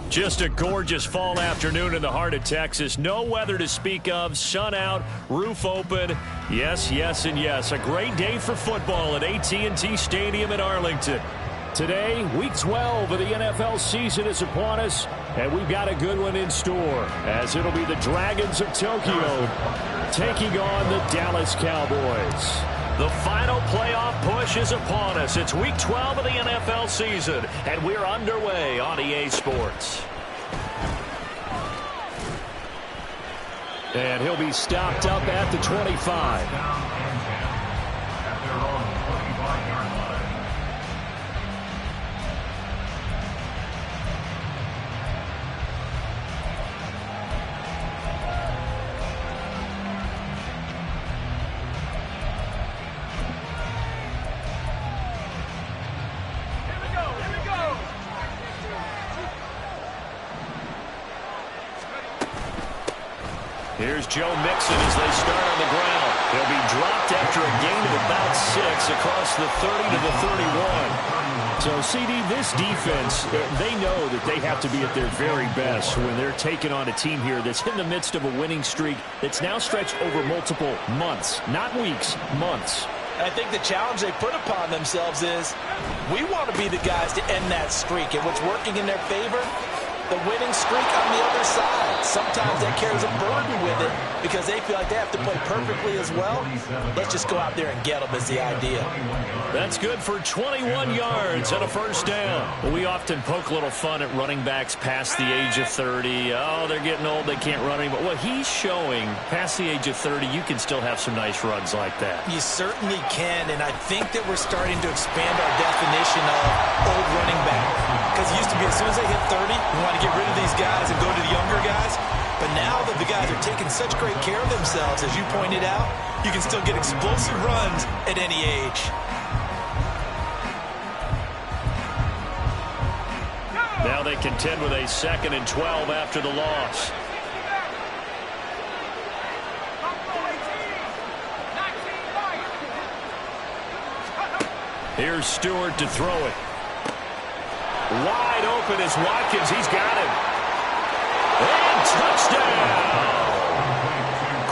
Just a gorgeous fall afternoon in the heart of Texas. No weather to speak of. Sun out, roof open. Yes, yes, and yes. A great day for football at AT&T Stadium in Arlington. Today, Week 12 of the NFL season is upon us, and we've got a good one in store, as it'll be the Dragons of Tokyo taking on the Dallas Cowboys. The final playoff push is upon us. It's Week 12 of the NFL season, and we're underway on EA Sports. And he'll be stopped up at the 25. Here's Joe Mixon as they start on the ground. He'll be dropped after a gain of about 6 across the 30 to the 31. So, CD, this defense, they know that they have to be at their very best when they're taking on a team here that's in the midst of a winning streak that's now stretched over multiple months, not weeks, months. I think the challenge they put upon themselves is we want to be the guys to end that streak, and what's working in their favor, the winning streak on the other side. Sometimes that carries a burden with it because they feel like they have to play perfectly as well. Let's just go out there and get them is the idea. That's good for 21 yards and a first down. We often poke a little fun at running backs past the age of 30. Oh, they're getting old, they can't run anymore. Well, he's showing past the age of 30, you can still have some nice runs like that. You certainly can, and I think that we're starting to expand our definition of old running back. Because it used to be as soon as they hit 30, we want to get rid of these guys and go to the younger guys. But now that the guys are taking such great care of themselves, as you pointed out, you can still get explosive runs at any age. Now they contend with a 2nd and 12 after the loss. Here's Stewart to throw it. Wide open is Watkins. He's got him. And touchdown!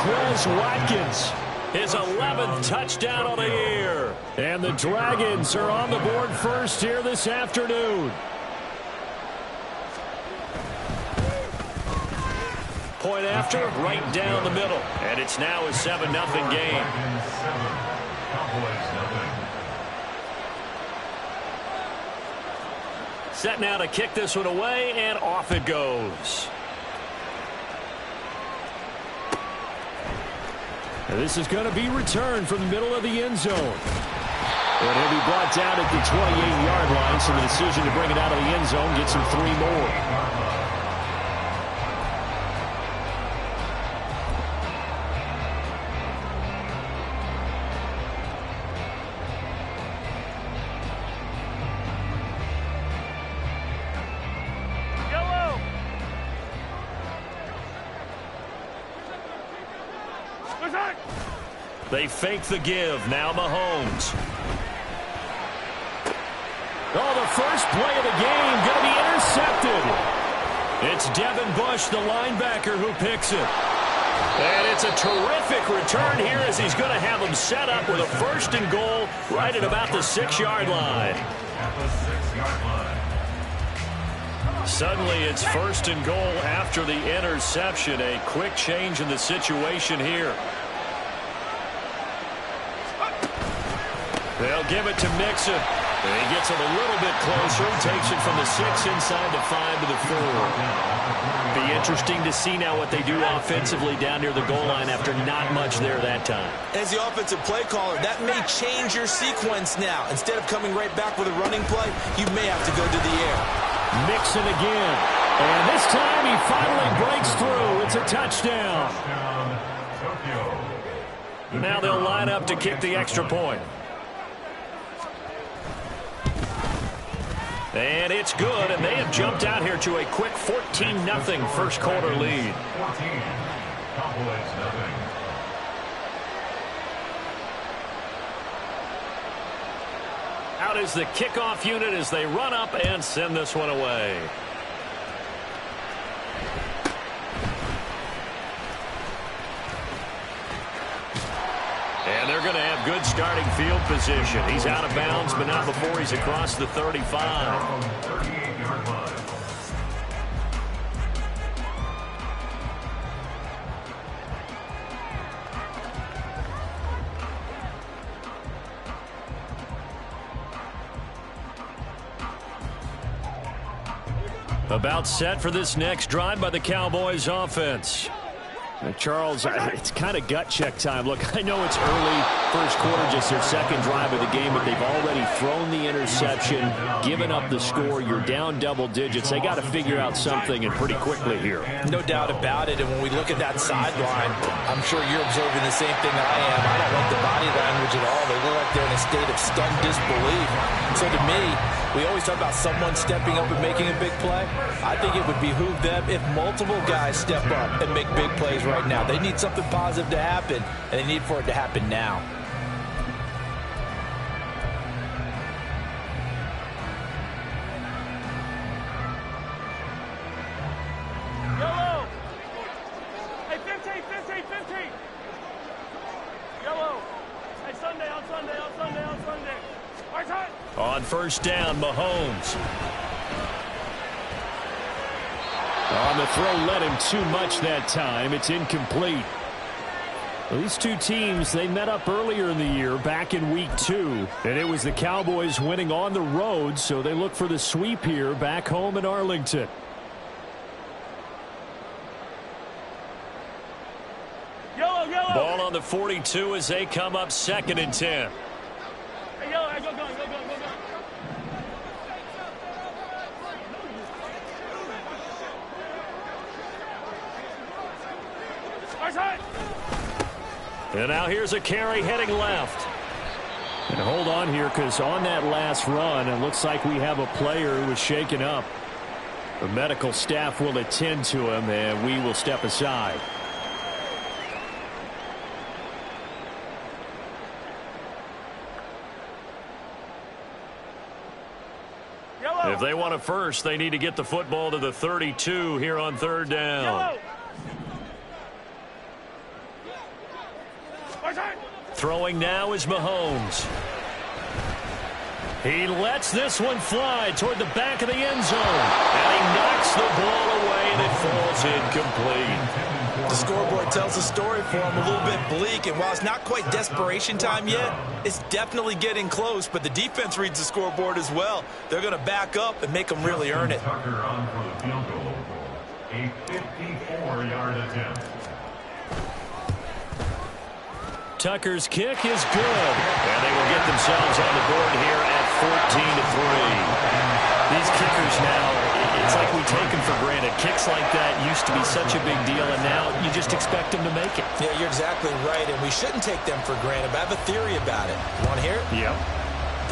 Quez Watkins, his 11th touchdown on the year. And the Dragons are on the board first here this afternoon. Point after, right down the middle. And it's now a 7-0 game. Set now to kick this one away, and off it goes. And this is going to be returned from the middle of the end zone. And he'll be brought down at the 28-yard line, so the decision to bring it out of the end zone gets him 3 more. They fake the give. Now Mahomes. Oh, the first play of the game going to be intercepted. It's Devin Bush, the linebacker, who picks it. And it's a terrific return here as he's going to have them set up with a 1st and goal right at about the 6-yard line. Suddenly it's 1st and goal after the interception. A quick change in the situation here. They'll give it to Mixon. And he gets it a little bit closer. Takes it from the 6 inside the 5 to the 4. Be interesting to see now what they do offensively down near the goal line after not much there that time. As the offensive play caller, that may change your sequence now. Instead of coming right back with a running play, you may have to go to the air. Mixon again. And this time he finally breaks through. It's a touchdown. Now they'll line up to kick the extra point. And it's good, and they have jumped out here to a quick 14-0 first quarter lead. 14, Cowboys nothing. Out is the kickoff unit as they run up and send this one away. And they're going to have good starting field position. He's out of bounds, but not before he's across the 35. About set for this next drive by the Cowboys offense. Charles, it's kind of gut check time. Look, I know it's early, first quarter, just their second drive of the game, but they've already thrown the interception, given up the score. You're down double digits. They got to figure out something, and pretty quickly here. No doubt about it, and when we look at that sideline, I'm sure you're observing the same thing that I am. I don't like the body language at all. They look like they're in a state of stunned disbelief. So to me, we always talk about someone stepping up and making a big play. I think it would behoove them if multiple guys step up and make big plays right now. They need something positive to happen, and they need for it to happen now. Yellow! Hey, 15, 15, 15! Yellow! Hey, Sunday, on Sunday, on Sunday, on Sunday. Our time! On first down, Mahomes. On the throw, led him too much that time. It's incomplete. These two teams, they met up earlier in the year, back in week 2. And it was the Cowboys winning on the road, so they look for the sweep here back home in Arlington. Yellow, yellow! Ball on the 42 as they come up 2nd and 10. Hey, yellow, hey, go, go, go, go, go, go. And now here's a carry heading left. And hold on here, because on that last run, it looks like we have a player who was shaken up. The medical staff will attend to him, and we will step aside. Yellow. If they want a first, they need to get the football to the 32 here on 3rd down. Yellow. Throwing now is Mahomes. He lets this one fly toward the back of the end zone. And he knocks the ball away, and it falls incomplete. The scoreboard tells the story for him, a little bit bleak. And while it's not quite desperation time yet, it's definitely getting close. But the defense reads the scoreboard as well. They're going to back up and make them really earn it. Tucker on for the field goal. A 54-yard attempt. Tucker's kick is good. And they will get themselves on the board here at 14-3. These kickers now, it's like we take them for granted. Kicks like that used to be such a big deal, and now you just expect them to make it. Yeah, you're exactly right, and we shouldn't take them for granted. But I have a theory about it. You want to hear it? Yep.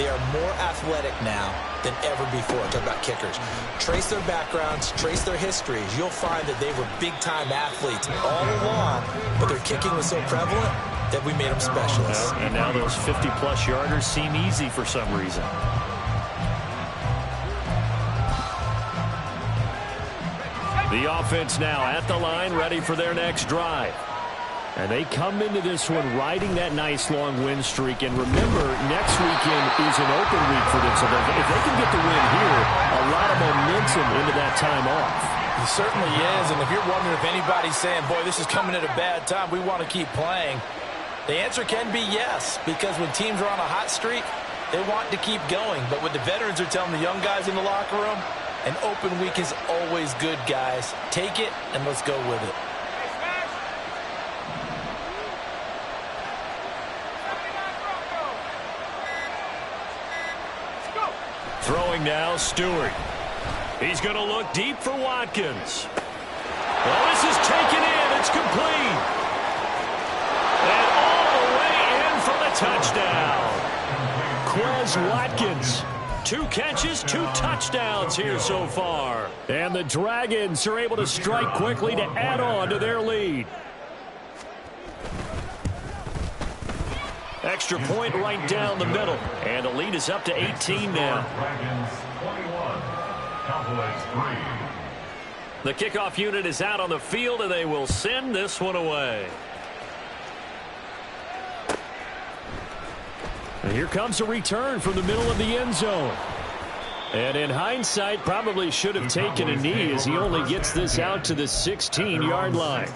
They are more athletic now than ever before. Talk about kickers. Trace their backgrounds, trace their histories. You'll find that they were big-time athletes all along, but their kicking was so prevalent that we made them specialists. And now those 50-plus yarders seem easy for some reason. The offense now at the line, ready for their next drive. And they come into this one riding that nice long win streak. And remember, next weekend is an open week for them. So if they can get the win here, a lot of momentum into that time off. It certainly is. And if you're wondering if anybody's saying, boy, this is coming at a bad time, we want to keep playing, the answer can be yes. Because when teams are on a hot streak, they want to keep going. But what the veterans are telling the young guys in the locker room, an open week is always good, guys. Take it and let's go with it. Throwing now, Stewart. He's going to look deep for Watkins. Well, this is taken in. It's complete. And all the way in for the touchdown. Quez Watkins. 2 catches, 2 touchdowns here so far. And the Dragons are able to strike quickly to add on to their lead. Extra point right down the middle. And the lead is up to 18 now. Dragons 21, Cowboys 3. The kickoff unit is out on the field, and they will send this one away. And here comes a return from the middle of the end zone. And in hindsight, probably should have taken a knee as he only gets this out to the 16-yard line.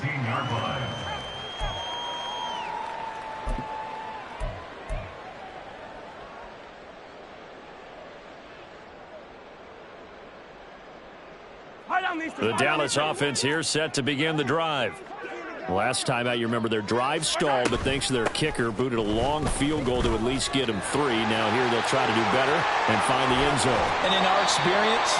The Dallas offense here set to begin the drive. Last time out, you remember their drive stalled, but thanks to their kicker, booted a long field goal to at least get them 3. Now here they'll try to do better and find the end zone. And in our experience,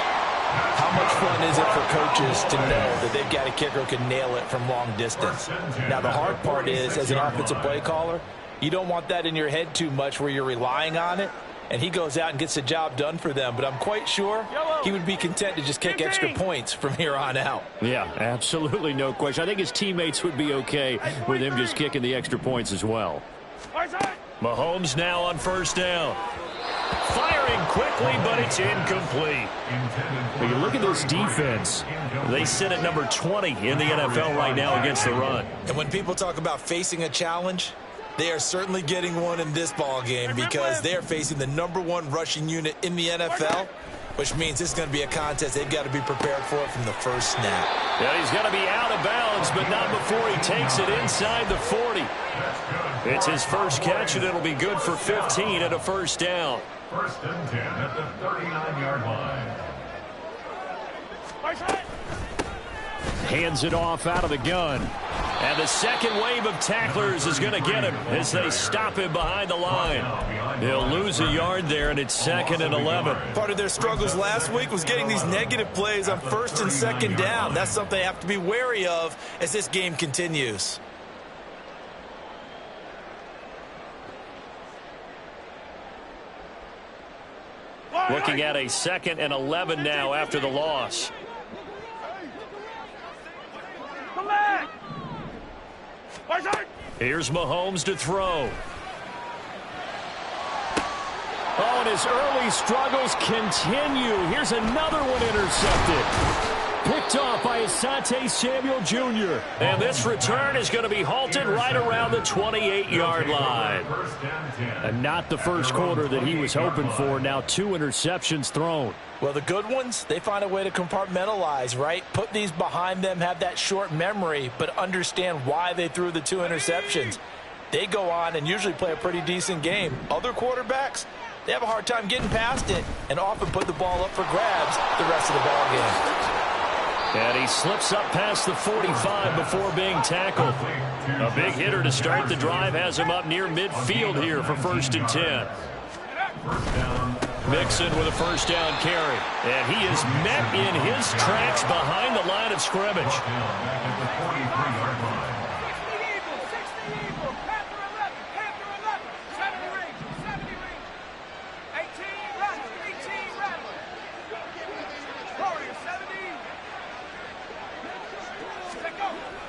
how much fun is it for coaches to know that they've got a kicker who can nail it from long distance? Now the hard part is, as an offensive play caller, you don't want that in your head too much where you're relying on it. And he goes out and gets the job done for them. But I'm quite sure he would be content to just kick extra points from here on out. Yeah, absolutely no question. I think his teammates would be okay with him just kicking the extra points as well. Mahomes now on first down. Firing quickly, but it's incomplete. When you look at this defense, they sit at number 20 in the NFL right now against the run. And when people talk about facing a challenge, they are certainly getting one in this ball game because they are facing the #1 rushing unit in the NFL, which means this is going to be a contest they've got to be prepared for from the first snap. Yeah, he's going to be out of bounds, but not before he takes it inside the 40. It's his first catch, and it'll be good for 15 at a first down. First and 10 at the 39-yard line. Hands it off out of the gun. And the second wave of tacklers is going to get him as they stop him behind the line. He'll lose a yard there, and it's 2nd and 11. Part of their struggles last week was getting these negative plays on 1st and 2nd down. That's something they have to be wary of as this game continues. Looking at a 2nd and 11 now after the loss. Here's Mahomes to throw. Oh, and his early struggles continue. Here's another one intercepted. Picked off by Asante Samuel Jr. And this return is going to be halted right around the 28-yard line. And not the first quarter that he was hoping for. Now 2 interceptions thrown. Well, the good ones, they find a way to compartmentalize, right? Put these behind them, have that short memory, but understand why they threw the 2 interceptions. They go on and usually play a pretty decent game. Other quarterbacks, they have a hard time getting past it and often put the ball up for grabs the rest of the ball game. And he slips up past the 45 before being tackled. A big hitter to start the drive has him up near midfield here for 1st and 10. Mixon with a first down carry. And he is met in his tracks behind the line of scrimmage.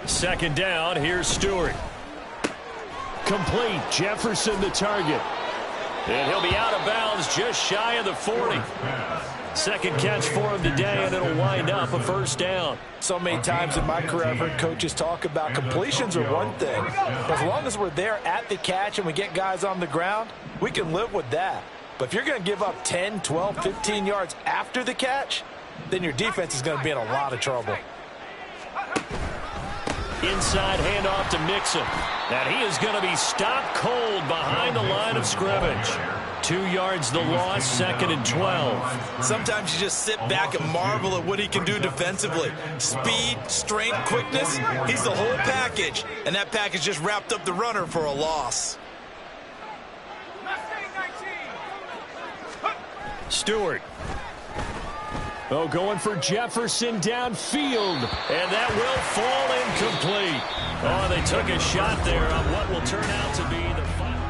Second down, here's Stewart. Complete, Jefferson the target. And he'll be out of bounds just shy of the 40. Second catch for him today, and it'll wind up a first down. So many times in my career I've heard coaches talk about completions are one thing. But as long as we're there at the catch and we get guys on the ground, we can live with that. But if you're going to give up 10, 12, 15 yards after the catch, then your defense is going to be in a lot of trouble. Inside handoff to Mixon. And he is going to be stopped cold behind the line of scrimmage. 2 yards the loss, 2nd and 12. Sometimes you just sit back and marvel at what he can do defensively. Speed, strength, quickness, he's the whole package. And that package just wrapped up the runner for a loss. Stewart. Oh, going for Jefferson downfield. And that will fall incomplete. Oh, they took a shot there on what will turn out to be the final.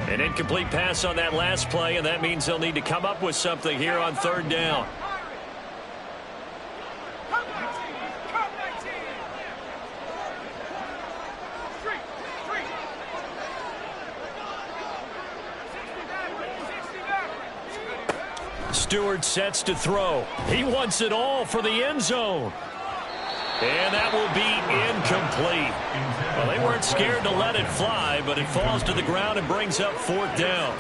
An incomplete pass on that last play, and that means they'll need to come up with something here on 3rd down. Stewart sets to throw. He wants it all for the end zone. And that will be incomplete. Well, they weren't scared to let it fly, but it falls to the ground and brings up 4th down.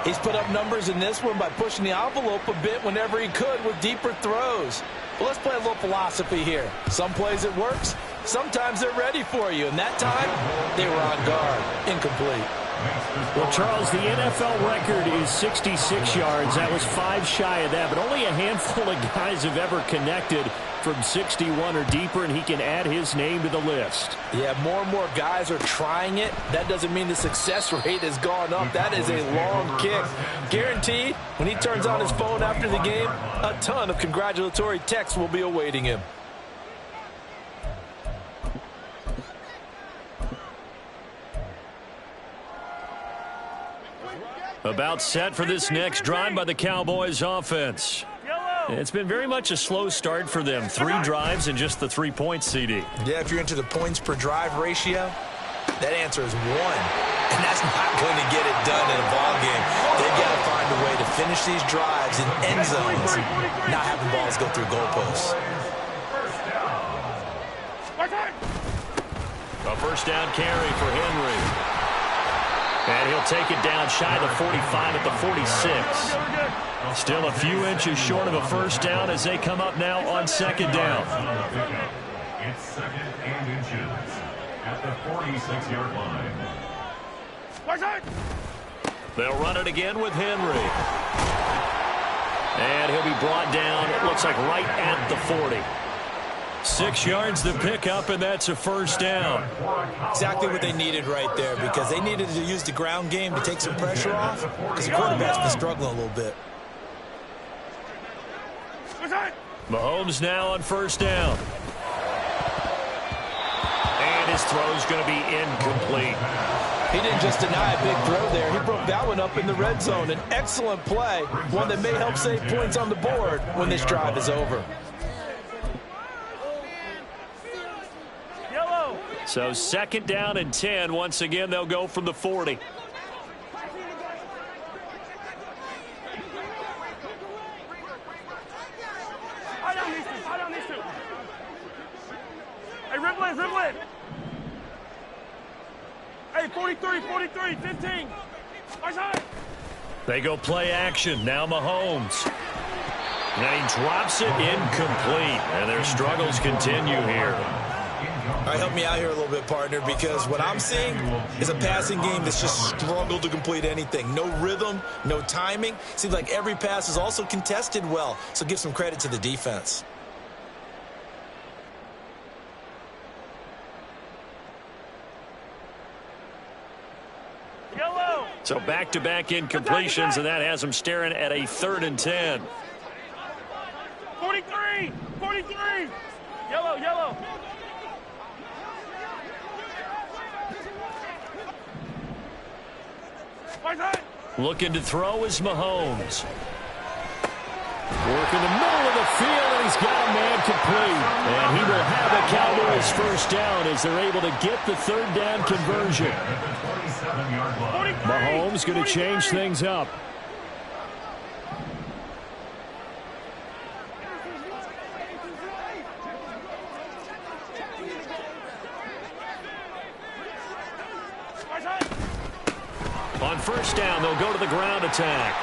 He's put up numbers in this one by pushing the envelope a bit whenever he could with deeper throws. But let's play a little philosophy here. Some plays it works. Sometimes they're ready for you. And that time, they were on guard. Incomplete. Well, Charles, the NFL record is 66 yards. That was 5 shy of that, but only a handful of guys have ever connected from 61 or deeper, and he can add his name to the list. Yeah, more and more guys are trying it. That doesn't mean the success rate has gone up. That is a long kick. Guaranteed, when he turns on his phone after the game, a ton of congratulatory texts will be awaiting him. About set for this next drive by the Cowboys offense. It's been very much a slow start for them. 3 drives and just the 3 points, CD. Yeah, if you're into the points per drive ratio, that answer is 1. And that's not going to get it done in a ball game. They've got to find a way to finish these drives in end zones, not having balls go through goalposts. A first down carry for Henry. And he'll take it down shy of the 45 at the 46. Still a few inches short of a first down as they come up now on 2nd down. It's 2nd and inches at the 46-yard line. They'll run it again with Henry. And he'll be brought down, it looks like right at the 40. 6 yards to pick up, and that's a first down. Exactly what they needed right there, because they needed to use the ground game to take some pressure off, because the quarterback's been struggling a little bit. Mahomes now on first down. And his throw's going to be incomplete. He didn't just deny a big throw there. He broke that one up in the red zone. An excellent play, one that may help save points on the board when this drive is over. So 2nd down and 10. Once again, they'll go from the 40. Hey, ribble it. Hey, 43, 15. They go play action. Now Mahomes. And he drops it incomplete. And their struggles continue here. All right, help me out here a little bit, partner, because what I'm seeing is a passing game that's just struggled to complete anything. No rhythm, no timing. Seems like every pass is also contested well, so give some credit to the defense. So back-to-back incompletions, and that has them staring at a 3rd and 10. 43. Yellow. Looking to throw is Mahomes. Work in the middle of the field, and he's got a man complete. And he will have the Cowboys first down as they're able to get the third down conversion. Mahomes going to change things up. On first down, they'll go to the ground attack.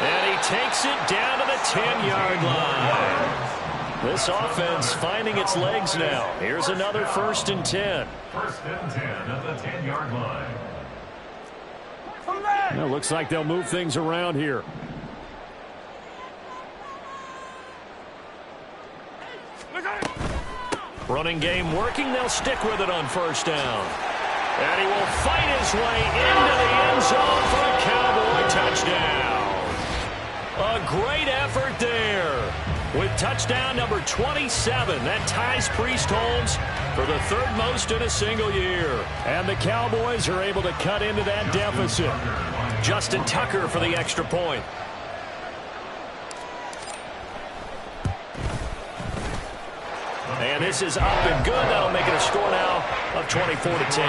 And he takes it down to the 10-yard line. This offense finding its legs now. Here's another 1st and 10. 1st and 10 at the 10-yard line. Well, looks like they'll move things around here. Running game working. They'll stick with it on first down. And he will fight his way into the end zone for a Cowboy touchdown. A great effort there. With touchdown number 27, that ties Priest Holmes for the 3rd most in a single year. And the Cowboys are able to cut into that deficit. Justin Tucker for the extra point. And this is up and good. That'll make it a score now of 24-10.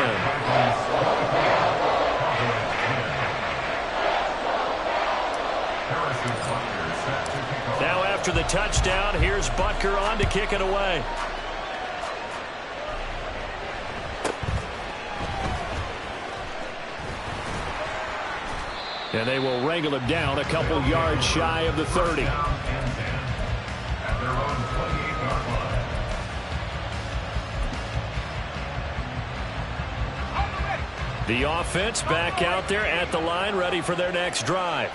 Now after the touchdown, here's Butker on to kick it away. And they will wrangle him down a couple yards shy of the 30. The offense back out there at the line, ready for their next drive.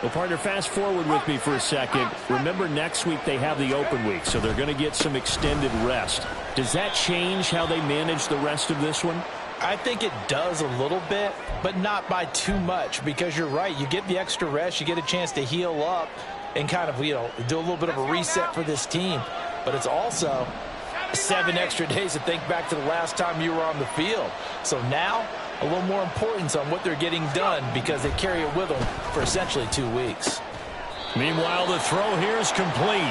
Well, partner, fast forward with me for a second. Remember, next week they have the open week, so they're going to get some extended rest. Does that change how they manage the rest of this one? I think it does a little bit, but not by too much, because you're right. You get the extra rest, you get a chance to heal up and kind of, do a little bit of a reset for this team. But it's also 7 extra days to think back to the last time you were on the field. So now, a little more importance on what they're getting done because they carry it with them for essentially 2 weeks. Meanwhile, the throw here is complete.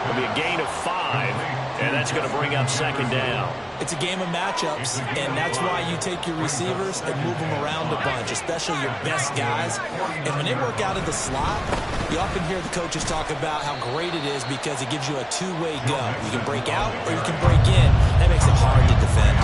It'll be a gain of 5, and that's going to bring up 2nd down. It's a game of matchups, and that's why you take your receivers and move them around a bunch, especially your best guys. And when they work out of the slot, you often hear the coaches talk about how great it is because it gives you a two-way go. You can break out or you can break in. That makes it hard to defend.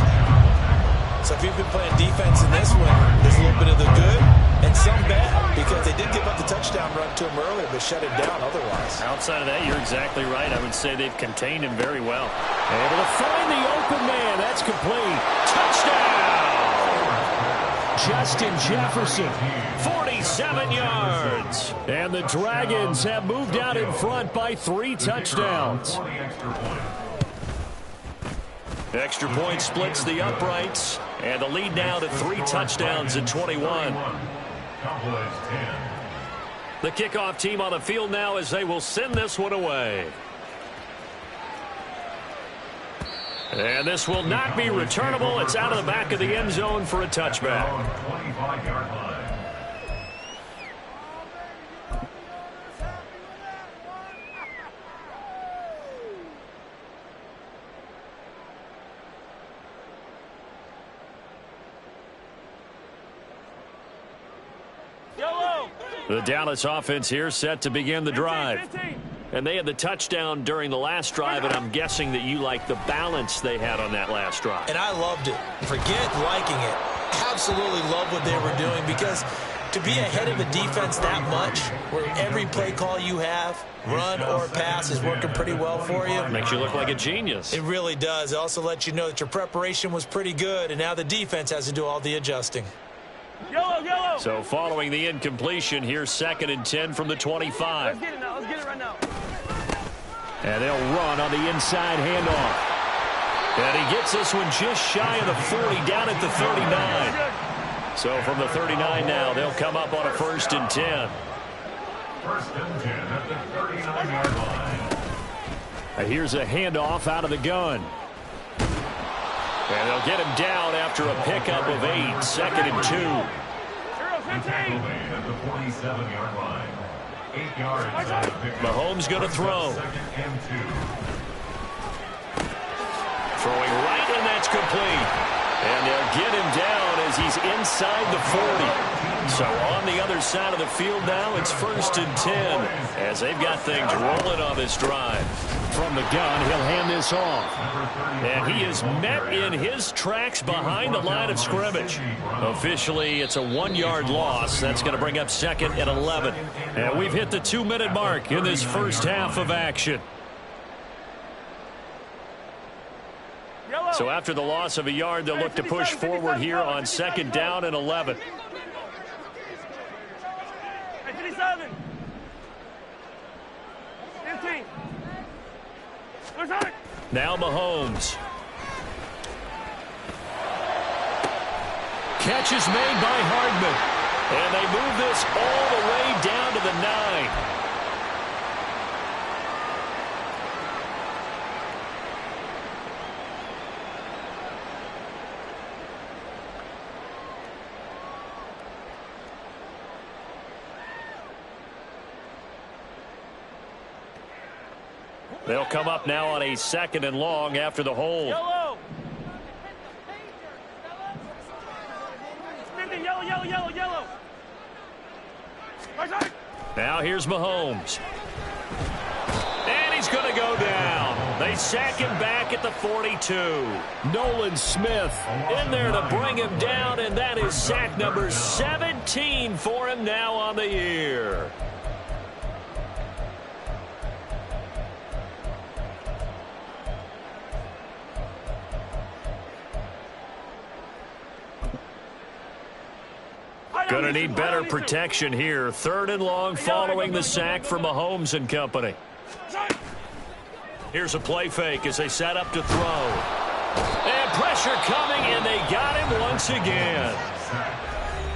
So if you've been playing defense in this one, there's a little bit of the good and some bad because they did give up the touchdown run to him earlier but shut it down otherwise. Outside of that, you're exactly right. I would say they've contained him very well. Able to find the open man. That's complete. Touchdown! Justin Jefferson, 47 yards. And the Dragons have moved out in front by 3 touchdowns. Extra point splits the uprights, and the lead now to 3 touchdowns at 21. The kickoff team on the field now as they will send this one away. And this will not be returnable. It's out of the back of the end zone for a touchback. 25-yard line. The Dallas offense here set to begin the drive. And they had the touchdown during the last drive, and I'm guessing that you like the balance they had on that last drive. And I loved it. Forget liking it. Absolutely love what they were doing because to be ahead of the defense that much, where every play call you have, run or pass, is working pretty well for you. Makes you look like a genius. It really does. It also lets you know that your preparation was pretty good, and now the defense has to do all the adjusting. Yellow. So following the incompletion, here's 2nd and 10 from the 25. Let's get it now. Let's get it right now. And they'll run on the inside handoff. And he gets this one just shy of the 40, down at the 39. So from the 39 now, they'll come up on a 1st and 10. 1st and 10 at the 39-yard line. And here's a handoff out of the gun. And they'll get him down after a pickup of 8, 2nd and 2. The tackle made at the 47-yard line. 8 yards on the pickup. Mahomes going to throw. Second and 2. Throwing right, and that's complete. And they'll get him down as he's inside the 40. So on the other side of the field now, it's 1st and 10 as they've got things rolling on this drive. From the gun, he'll hand this off. And he is met in his tracks behind the line of scrimmage. Officially, it's a 1-yard loss. That's going to bring up 2nd and 11. And we've hit the 2-minute mark in this first half of action. So after the loss of a yard, they'll look to push forward here on 2nd down and 11. 57. 15. Now Mahomes. Catch is made by Hardman. And they move this all the way down to the 9. They'll come up now on a 2nd and long after the hold. Yellow. Yellow. Now here's Mahomes. And he's going to go down. They sack him back at the 42. Nolan Smith in there to bring him down, and that is sack number 17 for him now on the year. Going to need better protection here. 3rd and long following the sack for Mahomes and company. Here's a play fake as they set up to throw. And pressure coming, and they got him once again.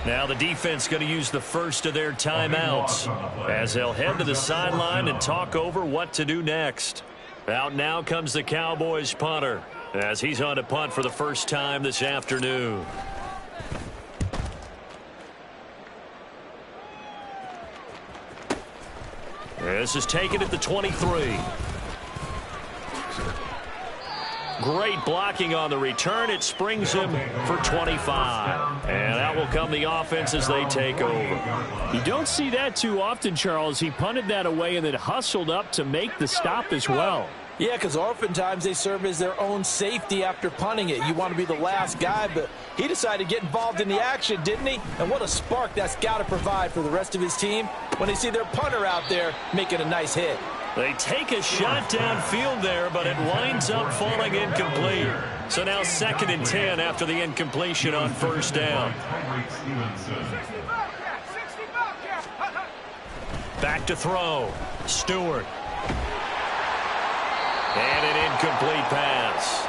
Now the defense going to use the first of their timeouts as they'll head to the sideline and talk over what to do next. Out now comes the Cowboys punter as he's on to punt for the first time this afternoon. This is taken at the 23. Great blocking on the return. It springs him for 25. And that will come the offense as they take over. You don't see that too often, Charles. He punted that away and then hustled up to make the stop as well. Yeah, because oftentimes they serve as their own safety after punting it. You want to be the last guy, but he decided to get involved in the action, didn't he? And what a spark that's got to provide for the rest of his team when they see their punter out there making a nice hit. They take a shot downfield there, but it winds up falling incomplete. So now 2nd and 10 after the incompletion on 1st down. Back to throw. Stewart. And an incomplete pass.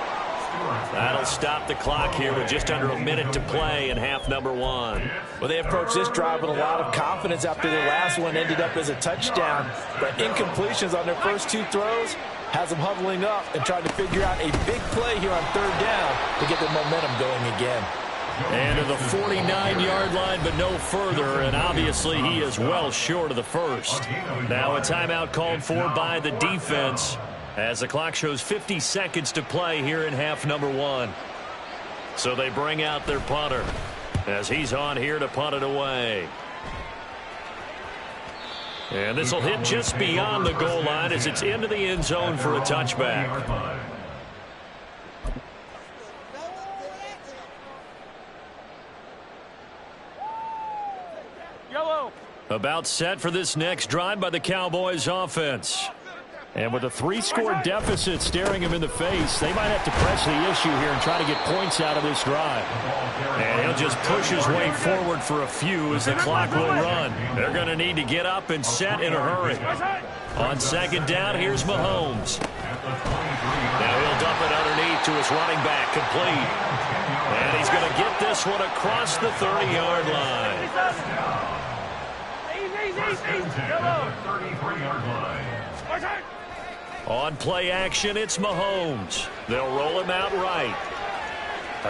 That'll stop the clock here with just under a minute to play in half number 1. Well, they approached this drive with a lot of confidence after their last one ended up as a touchdown. But incompletions on their first 2 throws has them huddling up and trying to figure out a big play here on 3rd down to get their momentum going again. And to the 49-yard line, but no further, and obviously he is well short of the first. Now a timeout called for by the defense as the clock shows 50 seconds to play here in half number 1. So they bring out their punter as he's on here to punt it away. And this will hit just beyond the goal line as it's into the end zone for a touchback. Yellow. About set for this next drive by the Cowboys offense. And with a 3-score deficit staring him in the face, they might have to press the issue here and try to get points out of this drive. And he'll just push his way forward for a few as the clock will run. They're going to need to get up and set in a hurry. On 2nd down, here's Mahomes. Now he'll dump it underneath to his running back, complete. And he's going to get this one across the 30-yard line. Yellow. 33-yard line. On play action, it's Mahomes. They'll roll him out right.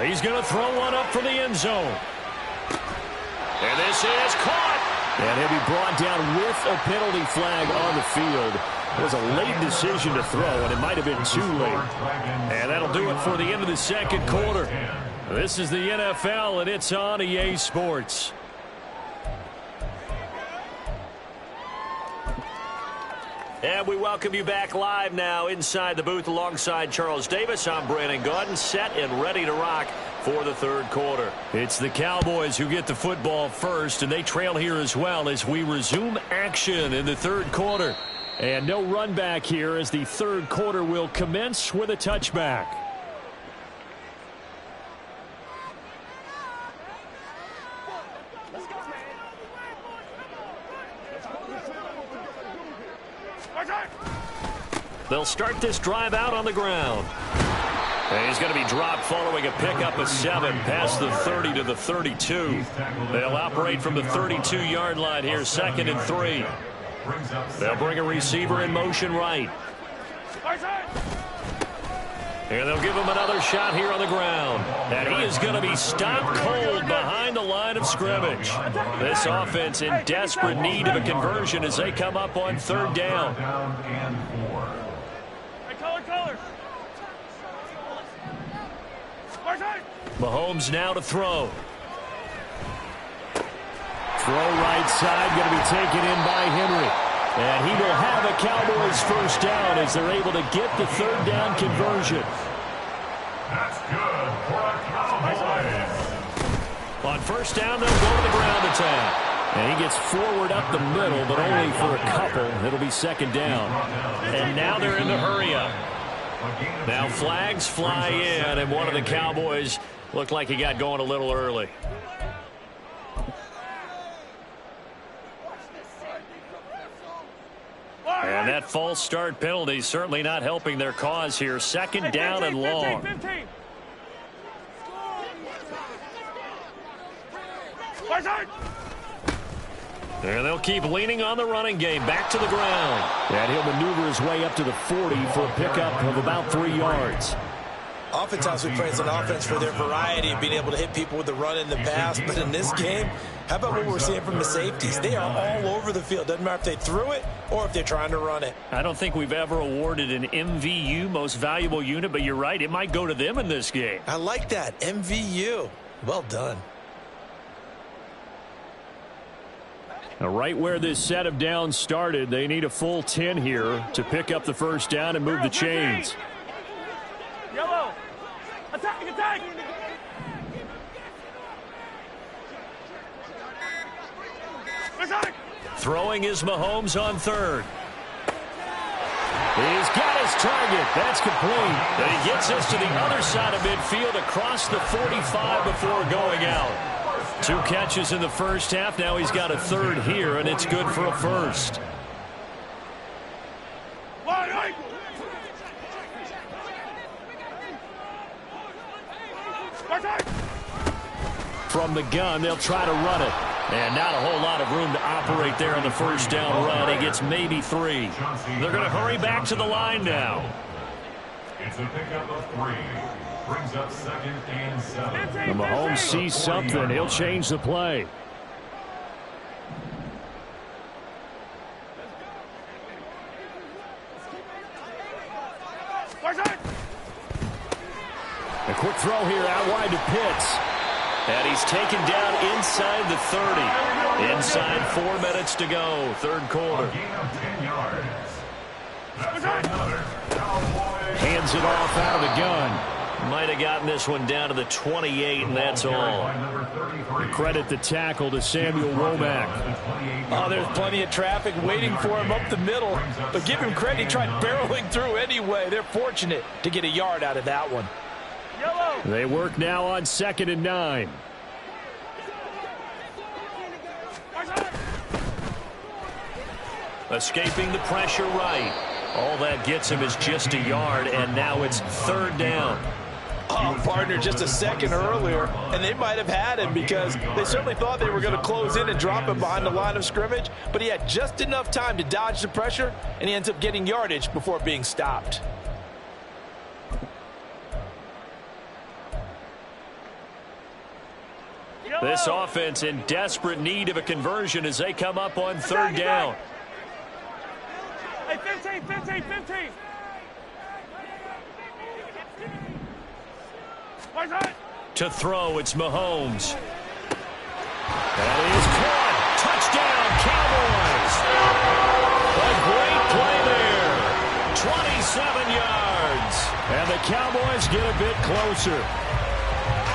He's going to throw one up for the end zone. And this is caught. And he'll be brought down with a penalty flag on the field. It was a late decision to throw, and it might have been too late. And that'll do it for the end of the second quarter. This is the NFL, and it's on EA Sports. And we welcome you back live now inside the booth alongside Charles Davis. I'm Brandon Gaudin, set and ready to rock for the third quarter. It's the Cowboys who get the football first, and they trail here as well as we resume action in the third quarter. And no run back here as the third quarter will commence with a touchback. They'll start this drive out on the ground. And he's going to be dropped following a pickup of 7 past the 30 to the 32. They'll operate from the 32-yard line here, 2nd and 3. They'll bring a receiver in motion right. And they'll give him another shot here on the ground. And he is going to be stopped cold behind the line of scrimmage. This offense in desperate need of a conversion as they come up on third down. Mahomes now to throw. Throw right side, going to be taken in by Henry. And he will have a Cowboys first down as they're able to get the third down conversion. That's good for a Cowboys. On first down, they'll go to the ground attack. And he gets forward up the middle, but only for a couple. It'll be second down. And now they're in the hurry up. Now flags fly in, and one of the Cowboys looked like he got going a little early. And that false start penalty certainly not helping their cause here. Second down and long. 15. And they'll keep leaning on the running game. Back to the ground. And he'll maneuver his way up to the 40 for a pickup of about 3 yards. Oftentimes we praise an offense for their variety of being able to hit people with the run and the pass. But in this game, how about what we're seeing from the safeties? They are all over the field. Doesn't matter if they threw it or if they're trying to run it. I don't think we've ever awarded an MVU, most valuable unit, but you're right. It might go to them in this game. I like that. MVU. Well done. Now, right where this set of downs started, they need a full 10 here to pick up the first down and move the chains. Yellow. Attack, attack. Throwing is Mahomes on third. He's got his target. That's complete. And he gets us to the other side of midfield across the 45 before going out. 2 catches in the first half. Now he's got a third here, and it's good for a first. From the gun, they'll try to run it. And not a whole lot of room to operate there on the first down run. He gets maybe 3. They're going to hurry back to the line now. It's a pickup of 3. Brings up 2nd and 7. And Mahomes sees something. He'll change the play. A quick throw here out wide to Pitts. And he's taken down inside the 30. Inside 4 minutes to go. Third quarter. Hands it off out of the gun. Might have gotten this one down to the 28, and that's all. Credit the tackle to Samuel Womack. Oh, there's plenty of traffic waiting for him up the middle. But give him credit, he tried barreling through anyway. They're fortunate to get a yard out of that one. Yellow. They work now on 2nd and 9. Escaping the pressure right. All that gets him is just a yard, and now it's third down. Oh, partner, just a second earlier, and they might have had him because they certainly thought they were going to close in and drop him behind the line of scrimmage, but he had just enough time to dodge the pressure, and he ends up getting yardage before being stopped. A This offense in desperate need of a conversion as they come up on third down. Hey, 15, 15, 15. To throw, it's Mahomes. That is caught. Touchdown, Cowboys. A great play there. 27 yards. And the Cowboys get a bit closer.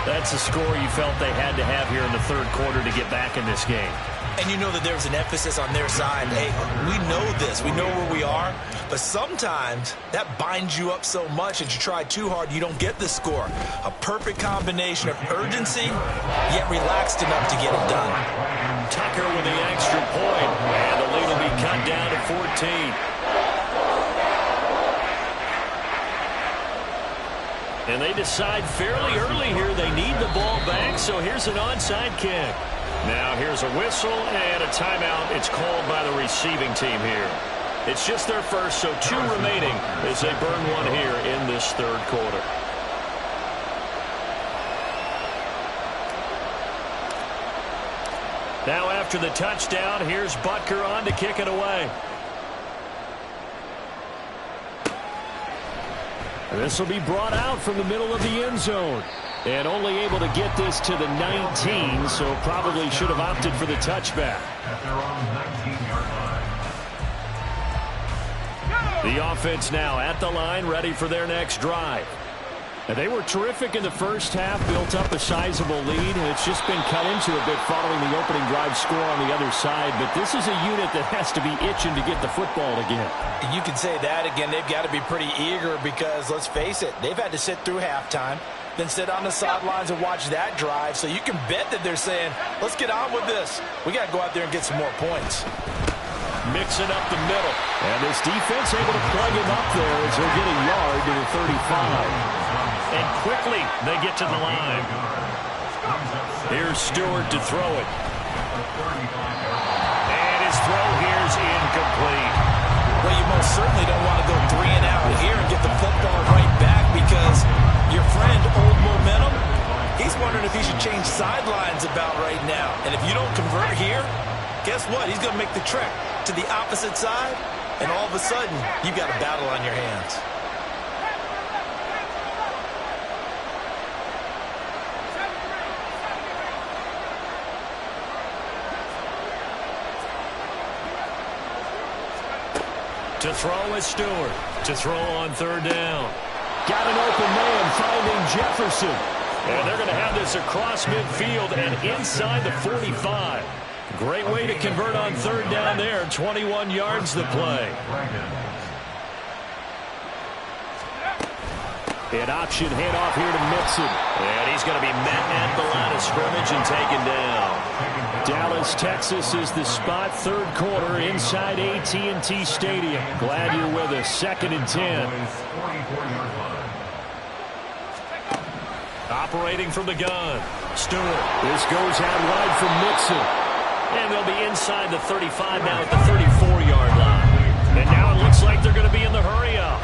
That's a score you felt they had to have here in the third quarter to get back in this game. And you know that there was an emphasis on their side. Hey, we know this. We know where we are. But sometimes that binds you up so much that you try too hard, you don't get the score. A perfect combination of urgency, yet relaxed enough to get it done. Tucker with the extra point. And the lead will be cut down to 14. And they decide fairly early here they need the ball back, so here's an onside kick. Now here's a whistle and a timeout. It's called by the receiving team here. It's just their first, so 2 remaining as they burn one here in this third quarter. Now after the touchdown, here's Butker on to kick it away. This will be brought out from the middle of the end zone. And only able to get this to the 19, so probably should have opted for the touchback. At their own 19-yard line. The offense now at the line, ready for their next drive. And they were terrific in the first half, built up a sizable lead, and it's just been cut into a bit following the opening drive score on the other side. But this is a unit that has to be itching to get the football again. You can say that again. They've got to be pretty eager because, let's face it, they've had to sit through halftime, then sit on the sidelines and watch that drive. So you can bet that they're saying, let's get on with this. We got to go out there and get some more points. Mixing up the middle. And this defense able to plug him up there as they're getting yard to the 35. And quickly they get to the line. Here's Stewart to throw it. And his throw here's incomplete. Well, you most certainly don't want to go 3 and out here and get the football right back because your friend, Old Momentum, he's wondering if he should change sidelines about right now. And if you don't convert here, guess what? He's going to make the trek to the opposite side, and all of a sudden, you've got a battle on your hands. To throw is Stewart. To throw on third down. Got an open man finding Jefferson. And they're going to have this across midfield and inside the 45. Great way to convert on third down there. 21 yards the play. An option handoff here to Mixon. And he's going to be met at the line of scrimmage and taken down. Dallas, Texas is the spot. Third quarter inside AT&T Stadium. Glad you're with us. 2nd and 10. Operating from the gun. Stewart. This goes out wide from Mixon. And they'll be inside the 35 now at the 34-yard line. And now it looks like they're going to be in the hurry-up.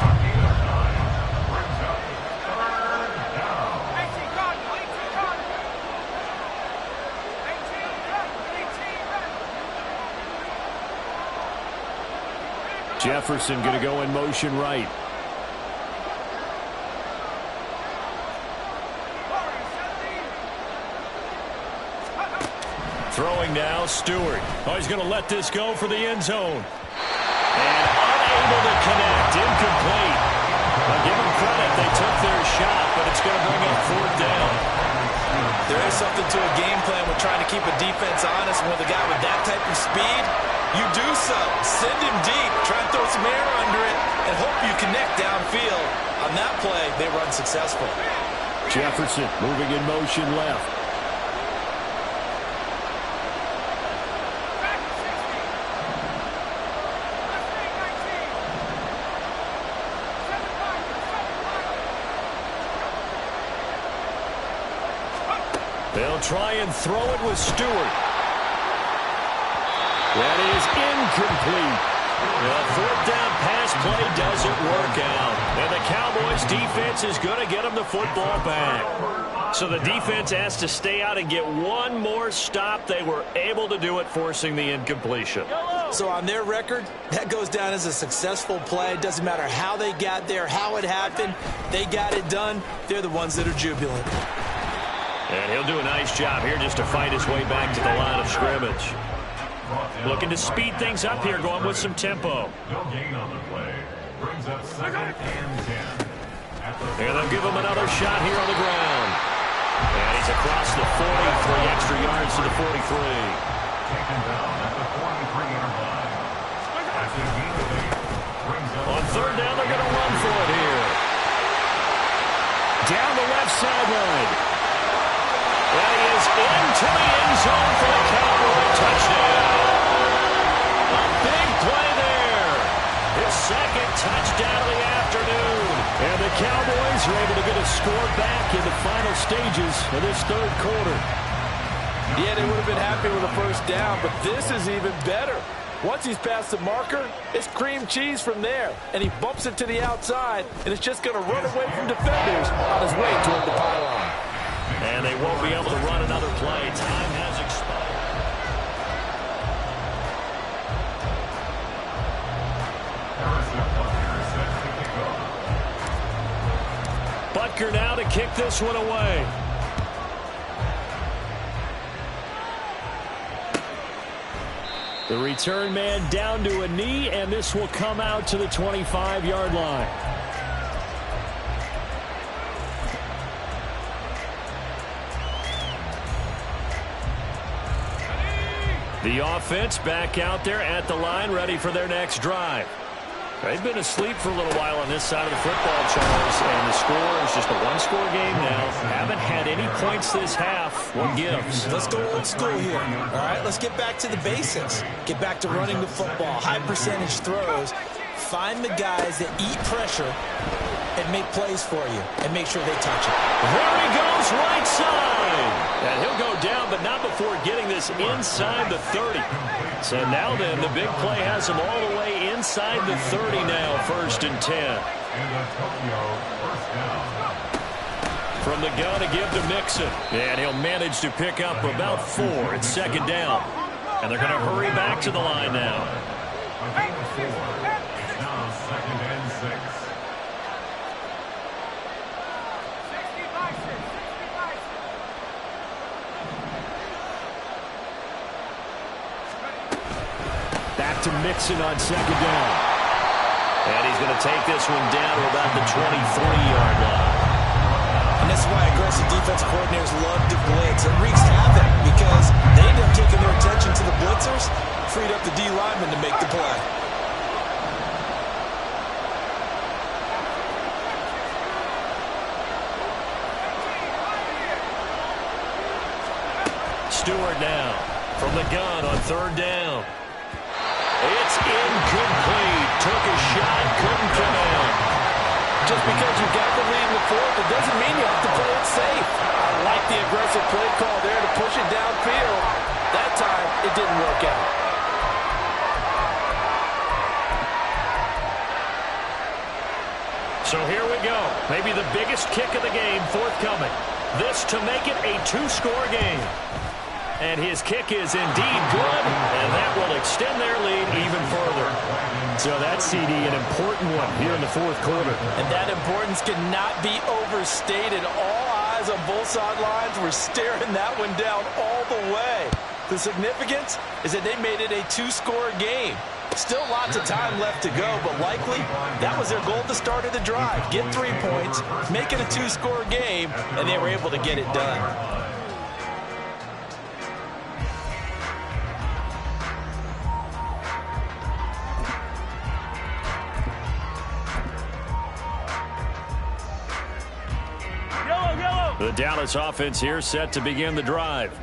Jefferson going to go in motion right. Throwing now, Stewart. Oh, he's going to let this go for the end zone. And unable to connect. Incomplete. I'll give them credit. They took their shot, but it's going to bring up 4th down. There is something to a game plan with trying to keep a defense honest. With a guy with that type of speed, you do so. Send him deep. Try and throw some air under it and hope you connect downfield. On that play, they were unsuccessful. Jefferson moving in motion left. They'll try and throw it with Stewart. That is incomplete. The fourth down pass play doesn't work out. And the Cowboys defense is going to get them the football back. So the defense has to stay out and get one more stop. They were able to do it, forcing the incompletion. So on their record, that goes down as a successful play. It doesn't matter how they got there, how it happened. They got it done. They're the ones that are jubilant. And he'll do a nice job here just to fight his way back to the line of scrimmage. Looking to speed things up here, going with some tempo. No gain on the play. Brings up 2nd and 10. And they'll give him another shot here on the ground. And he's across the 40, 3 extra yards to the 43. Taken down at the 43-yard line. After the gain of 8, brings up on third down, they're going to run for it here. Down the left sideline. And he is into the end zone for the Cowboy touchdown. A big play there. His second touchdown of the afternoon. And the Cowboys are able to get a score back in the final stages of this third quarter. Yeah, they would have been happy with a first down, but this is even better. Once he's past the marker, it's cream cheese from there. And he bumps it to the outside, and it's just going to run away from defenders on his way toward the pylon. And they won't be able to run another play. Time has expired. Butker now to kick this one away. The return man down to a knee, and this will come out to the 25-yard line. The offense back out there at the line, ready for their next drive. They've been asleep for a little while on this side of the football, Charles, and the score is just a one-score game now. Haven't had any points this half. What gives? Let's go old school here. All right, let's get back to the basics. Get back to running the football, high percentage throws. Find the guys that eat pressure and make plays for you and make sure they touch it. There he goes, right side. And he'll go down, but not before getting this inside the 30. So now then, the big play has him all the way inside the 30 now, 1st and 10. From the gun to give to Mixon. And he'll manage to pick up about 4. It's 2nd down. And they're going to hurry back to the line now. A gain of 4. It's now 2nd and 6. Back to Mixon on 2nd down. And he's going to take this one down to about the 23-yard line. And that's why aggressive defensive coordinators love to blitz. It wreaks havoc because they end up taking their attention to the blitzers, freed up the D lineman to make the play. Stewart now from the gun on 3rd down. It's incomplete. Took a shot, couldn't come in. Just because you got the lead in the 4th, it doesn't mean you have to play it safe. I like the aggressive play call there to push it downfield. That time, it didn't work out. So here we go. Maybe the biggest kick of the game forthcoming. This to make it a 2-score game. And his kick is indeed good, and that will extend their lead even further. So that's, CD, an important one here in the 4th quarter. And that importance cannot be overstated. All eyes on both sidelines were staring that one down all the way. The significance is that they made it a 2-score game. Still lots of time left to go, but likely that was their goal at the start of the drive. Get 3 points, make it a 2-score game, and they were able to get it done. The Dallas offense here set to begin the drive.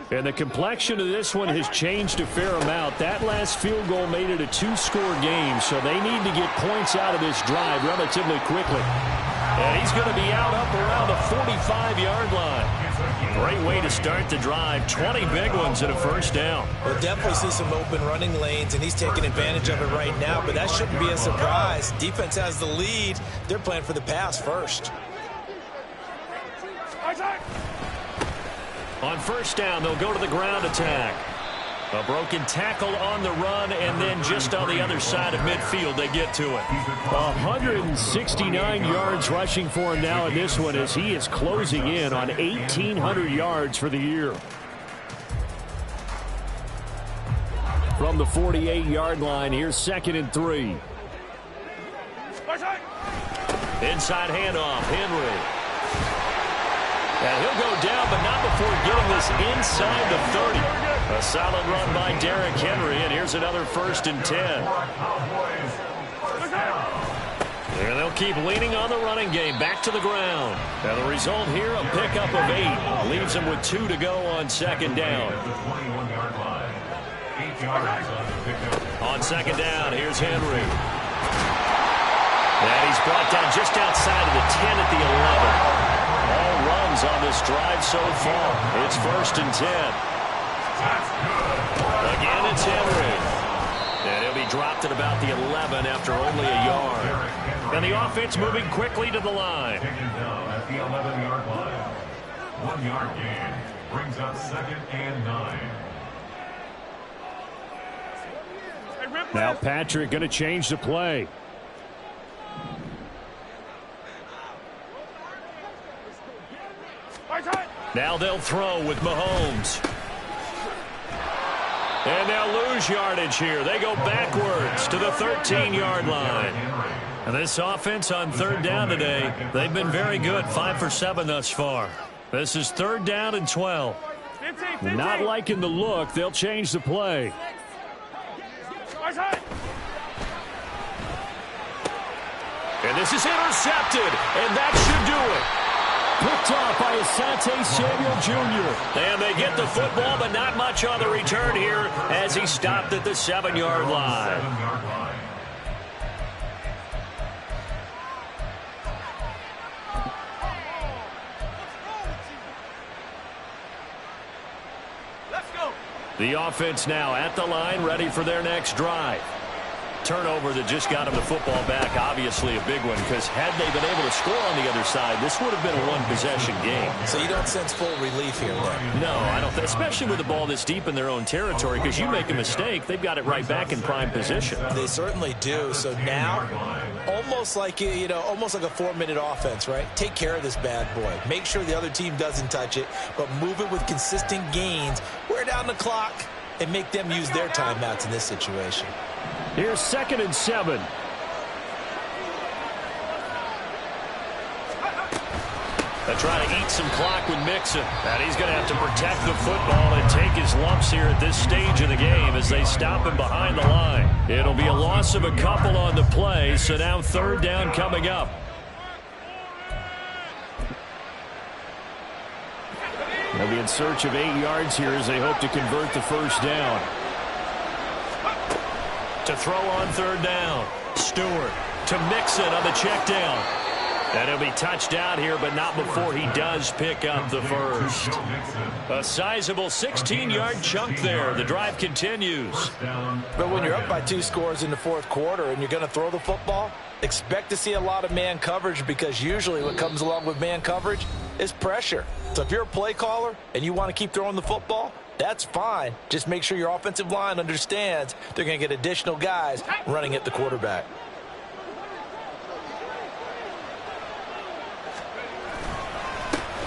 And the complexion of this one has changed a fair amount. That last field goal made it a 2-score game, so they need to get points out of this drive relatively quickly. And he's going to be out up around the 45-yard line. Great way to start the drive. 20 big ones and a first down. We'll definitely see some open running lanes, and he's taking advantage of it right now, but that shouldn't be a surprise. Defense has the lead. They're playing for the pass first. On first down, they'll go to the ground attack. A broken tackle on the run, and then just on the other side of midfield, they get to it. 169 yards rushing for him now in this one as he is closing in on 1,800 yards for the year. From the 48-yard line, here's 2nd and 3. Inside handoff, Henry. And he'll go down, but not before getting this inside the 30. A solid run by Derrick Henry, and here's another 1st and 10. And they'll keep leaning on the running game back to the ground. And the result here, a pickup of 8. Leaves them with 2 to go on 2nd down. On 2nd down, here's Henry. And he's brought down just outside of the 10 at the 11. All runs on this drive so far. It's 1st and 10. Again, it's Henry. And he'll be dropped at about the 11 after only a yard. And the offense moving quickly to the line. Taken down at the 11-yard line. 1-yard gain brings up 2nd and 9. Now Patrick going to change the play. Now they'll throw with Mahomes. And they'll lose yardage here. They go backwards to the 13-yard line. And this offense on 3rd down today, they've been very good. 5 for 7 thus far. This is 3rd down and 12. 15. Not liking the look. They'll change the play. And this is intercepted. And that should do it. Picked off by Asante Samuel Jr. And they get the football, but not much on the return here as he stopped at the 7-yard line. Let's go. The offense now at the line, ready for their next drive. Turnover that just got him the football back, obviously a big one, because had they been able to score on the other side, this would have been a one-possession game. So you don't sense full relief here, then? No, I don't, especially with the ball this deep in their own territory, because you make a mistake, they've got it right back in prime position. They certainly do. So now, almost like almost like a 4-minute offense, right? Take care of this bad boy. Make sure the other team doesn't touch it, but move it with consistent gains. Wear down the clock and make them use their timeouts in this situation. Here's 2nd and 7. They try to eat some clock with Mixon. And he's going to have to protect the football and take his lumps here at this stage of the game as they stop him behind the line. It'll be a loss of a couple on the play, so now 3rd down coming up. They'll be in search of 8 yards here as they hope to convert the 1st down. To throw on 3rd down. Stewart to Mixon on the check down. And he'll be touched out here, but not before he does pick up the 1st. A sizable 16-yard chunk there. The drive continues. But when you're up by 2 scores in the 4th quarter and you're going to throw the football, expect to see a lot of man coverage, because usually what comes along with man coverage is pressure. So if you're a play caller and you want to keep throwing the football, that's fine. Just make sure your offensive line understands they're going to get additional guys running at the quarterback.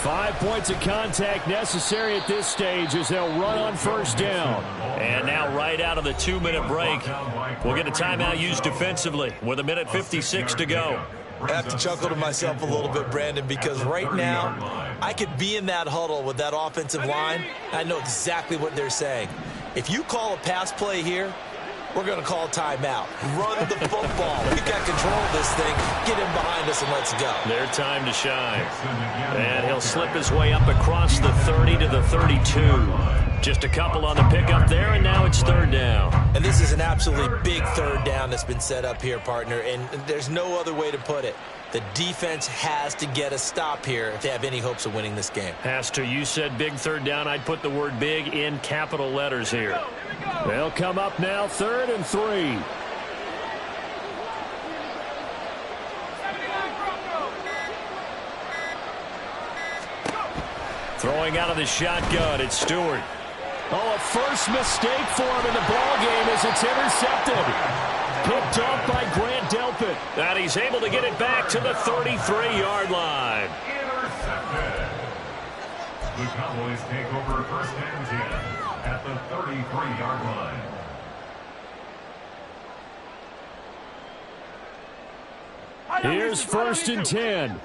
Five points of contact necessary at this stage as they'll run on 1st down. And now right out of the 2-minute break, we'll get a timeout used defensively with 1:56 to go. I have to chuckle to myself a little bit, Brandon, because right now I could be in that huddle with that offensive line. I know exactly what they're saying. If you call a pass play here, we're going to call timeout. Run the football. We've got control of this thing. Get him behind us and let's go. Their time to shine. And he'll slip his way up across the 30 to the 32. Just a couple on the pickup there, and now it's third down. And this is an absolutely big third down that's been set up here, partner, and there's no other way to put it. The defense has to get a stop here if they have any hopes of winning this game. Has to. You said big third down. I'd put the word big in capital letters here. They'll come up now, 3rd and 3. Throwing out of the shotgun, it's Stewart. Oh, a first mistake for him in the ball game as it's intercepted. Picked off by Grant Delpit. And he's able to get it back to the 33-yard line. Intercepted. The Cowboys take over 1st and 10 at the 33-yard line. Here's 1st and 10.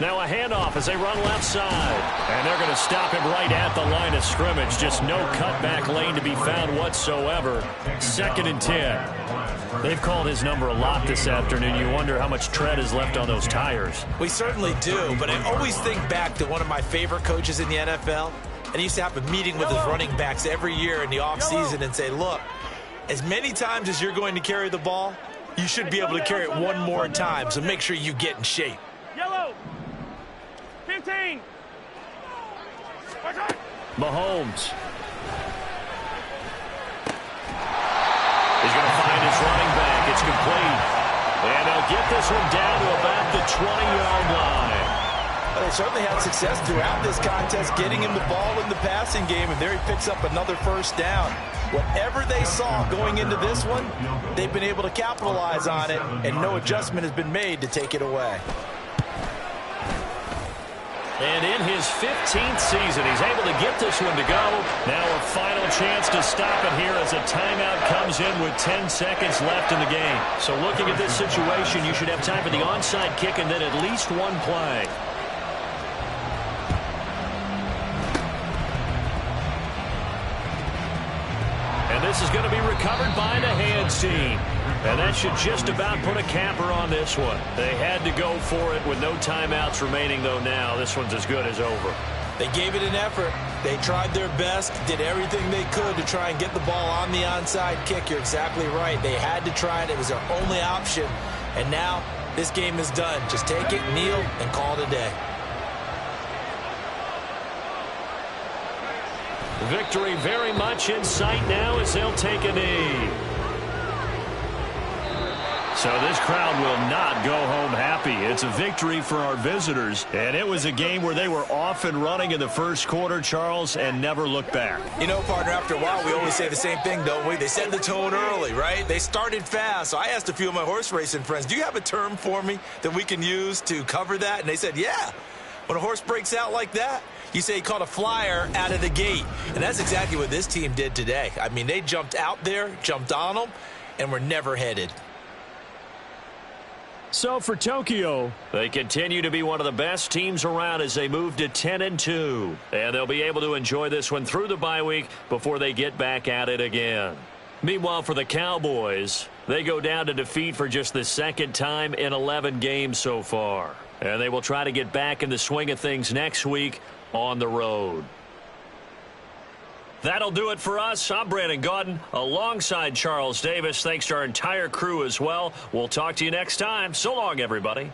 Now a handoff as they run left side. And they're going to stop him right at the line of scrimmage. Just no cutback lane to be found whatsoever. 2nd and 10. They've called his number a lot this afternoon. You wonder how much tread is left on those tires. We certainly do, but I always think back to one of my favorite coaches in the NFL. And he used to have a meeting with his running backs every year in the offseason and say, look, as many times as you're going to carry the ball, you should be able to carry it one more time, so make sure you get in shape. Yellow. 15. Mahomes. He's going to find his running back. It's complete. And they'll get this one down to about the 20-yard line. Well, they certainly had success throughout this contest getting him the ball in the passing game, and there he picks up another 1st down. Whatever they saw going into this one, they've been able to capitalize on it, and no adjustment has been made to take it away. And in his 15th season, he's able to get this one to go. Now a final chance to stop it here as a timeout comes in with 10 seconds left in the game. So looking at this situation, you should have time for the onside kick and then at least one play. And this is going to be recovered by the hands team. And that should just about put a capper on this one. They had to go for it with no timeouts remaining, though now. This one's as good as over. They gave it an effort. They tried their best, did everything they could to try and get the ball on the onside kick. You're exactly right. They had to try it. It was their only option. And now this game is done. Just take it, kneel, and call it a day. Victory very much in sight now as they'll take a knee. So this crowd will not go home happy. It's a victory for our visitors. And it was a game where they were off and running in the first quarter, Charles, and never looked back. You know, partner, after a while, we always say the same thing, don't we? They set the tone early, right? They started fast. So I asked a few of my horse racing friends, do you have a term for me that we can use to cover that? And they said, yeah. When a horse breaks out like that, you say he caught a flyer out of the gate. And that's exactly what this team did today. I mean, they jumped out there, jumped on them, and were never headed. So for Tokyo, they continue to be one of the best teams around as they move to 10-2. And they'll be able to enjoy this one through the bye week before they get back at it again. Meanwhile, for the Cowboys, they go down to defeat for just the second time in 11 games so far. And they will try to get back in the swing of things next week on the road. That'll do it for us. I'm Brandon Gaudin alongside Charles Davis. Thanks to our entire crew as well. We'll talk to you next time. So long, everybody.